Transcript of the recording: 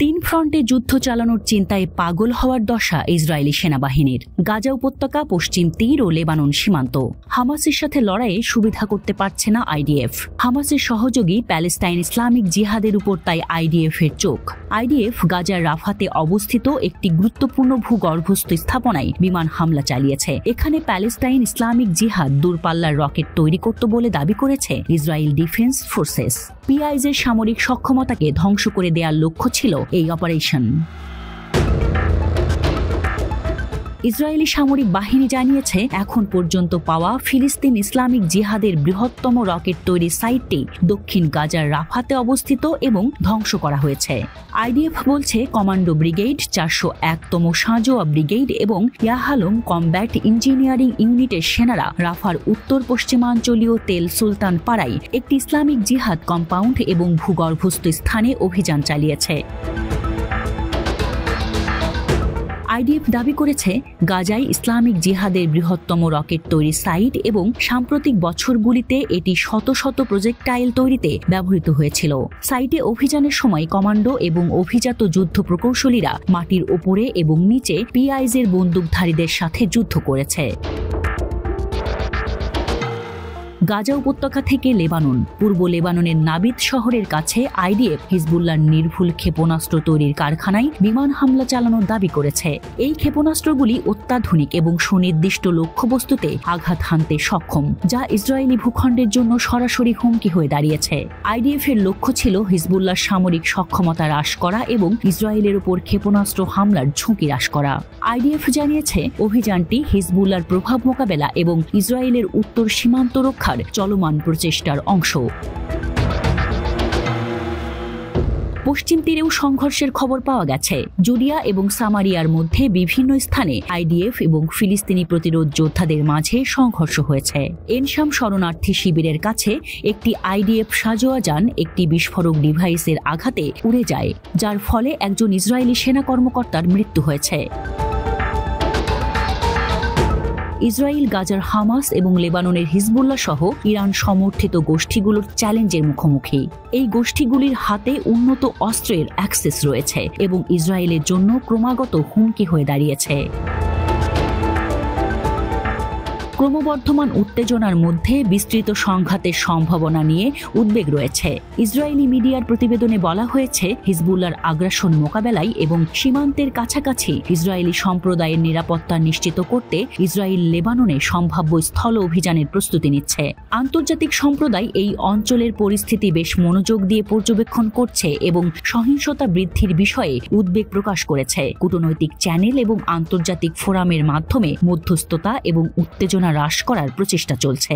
তিন ফ্রন্টে যুদ্ধ চালানোর চিন্তায় পাগল হওয়ার দশা ইসরায়েলি সেনাবাহিনীর। গাজা উপত্যকা, পশ্চিম তীর ও লেবানন সীমান্ত। হামাসের সাথে লড়াইয়ে সুবিধা করতে পারছে না আইডিএফ। হামাসের সহযোগী প্যালেস্টাইন ইসলামিক জিহাদের উপর তাই আইডিএফ এর চোখ। আইডিএফ গাজার রাফাতে অবস্থিত একটি গুরুত্বপূর্ণ ভূগর্ভস্থ স্থাপনায় বিমান হামলা চালিয়েছে। এখানে প্যালেস্টাইন ইসলামিক জিহাদ দূরপাল্লার রকেট তৈরি করত বলে দাবি করেছে ইসরায়েল ডিফেন্স ফোর্সেস। পিআইজের সামরিক সক্ষমতাকে ধ্বংস করে দেওয়ার লক্ষ্য ছিল এই অপারেশন। ইসরায়েলি সামরিক বাহিনী জানিয়েছে, এখন পর্যন্ত পাওয়া ফিলিস্তিন ইসলামিক জিহাদের বৃহত্তম রকেট তৈরি সাইটটি দক্ষিণ গাজার রাফাতে অবস্থিত এবং ধ্বংস করা হয়েছে। আইডিএফ বলছে, কমান্ডো ব্রিগেড, 401তম সাঁজোয়া ব্রিগেড এবং ইয়াহালম কমব্যাট ইঞ্জিনিয়ারিং ইউনিটের সেনারা রাফার উত্তর পশ্চিমাঞ্চলীয় তেল সুলতান পাড়ায় একটি ইসলামিক জিহাদ কম্পাউন্ড এবং ভূগর্ভস্থ স্থানে অভিযান চালিয়েছে। আইডিএফ দাবি করেছে, গাজায় ইসলামিক জিহাদের বৃহত্তম রকেট তৈরি সাইট এবং সাম্প্রতিক বছরগুলিতে এটি শত শত প্রজেক্টাইল তৈরিতে ব্যবহৃত হয়েছিল। সাইটে অভিযানের সময় কমান্ডো এবং অভিজাত যুদ্ধ প্রকৌশলীরা মাটির ওপরে এবং নিচে পিআইজের বন্দুকধারীদের সাথে যুদ্ধ করেছে। গাজা উপত্যকা থেকে লেবানন। পূর্ব লেবাননের নাবিদ শহরের কাছে আইডিএফ হিজবুল্লাহর নির্ভুল ক্ষেপণাস্ত্র তৈরির কারখানায় বিমান হামলা চালানোর দাবি করেছে। এই ক্ষেপণাস্ত্রগুলি অত্যাধুনিক এবং সুনির্দিষ্ট লক্ষ্যবস্তুতে আঘাত হানতে সক্ষম, যা ইসরায়েলি ভূখণ্ডের জন্য সরাসরি হুমকি হয়ে দাঁড়িয়েছে। আইডিএফ এর লক্ষ্য ছিল হিজবুল্লাহর সামরিক সক্ষমতা হ্রাস করা এবং ইসরায়েলের উপর ক্ষেপণাস্ত্র হামলার ঝুঁকি হ্রাস করা। আইডিএফ জানিয়েছে, অভিযানটি হিজবুল্লাহর প্রভাব মোকাবেলা এবং ইসরায়েলের উত্তর সীমান্ত রক্ষার চলমান প্রচেষ্টার অংশ। পশ্চিম তীরেও সংঘর্ষের খবর পাওয়া গেছে। জুডিয়া এবং সামারিয়ার মধ্যে বিভিন্ন স্থানে আইডিএফ এবং ফিলিস্তিনি প্রতিরোধ যোদ্ধাদের মাঝে সংঘর্ষ হয়েছে। এনশাম শরণার্থী শিবিরের কাছে একটি আইডিএফ সাঁজোয়া যান একটি বিস্ফোরক ডিভাইসের আঘাতে উড়ে যায়, যার ফলে একজন ইসরায়েলি সেনা কর্মকর্তার মৃত্যু হয়েছে। ইসরায়েল গাজার হামাস এবং লেবাননের হিজবুল্লাহ সহ ইরান সমর্থিত গোষ্ঠীগুলোর চ্যালেঞ্জের মুখোমুখি। এই গোষ্ঠীগুলির হাতে উন্নত অস্ত্রের অ্যাক্সেস রয়েছে এবং ইসরায়েলের জন্য ক্রমাগত হুমকি হয়ে দাঁড়িয়েছে। ক্রমবর্ধমান উত্তেজনার মধ্যে বিস্তৃত সংঘাতের সম্ভাবনা নিয়ে উদ্বেগ রয়েছে। ইসরায়েলি মিডিয়ার প্রতিবেদনে বলা হয়েছে, হিজবুল্লাহর আগ্রাসন মোকাবেলায় এবং সীমান্তের কাছাকাছি ইসরায়েলি সম্প্রদায়ের নিরাপত্তা নিশ্চিত করতে ইসরায়েল লেবাননে সম্ভাব্য স্থল অভিযানের প্রস্তুতি নিচ্ছে। আন্তর্জাতিক সম্প্রদায় এই অঞ্চলের পরিস্থিতি বেশ মনোযোগ দিয়ে পর্যবেক্ষণ করছে এবং সহিংসতা বৃদ্ধির বিষয়ে উদ্বেগ প্রকাশ করেছে। কূটনৈতিক চ্যানেল এবং আন্তর্জাতিক ফোরামের মাধ্যমে মধ্যস্থতা এবং উত্তেজনা হ্রাস করার প্রচেষ্টা চলছে।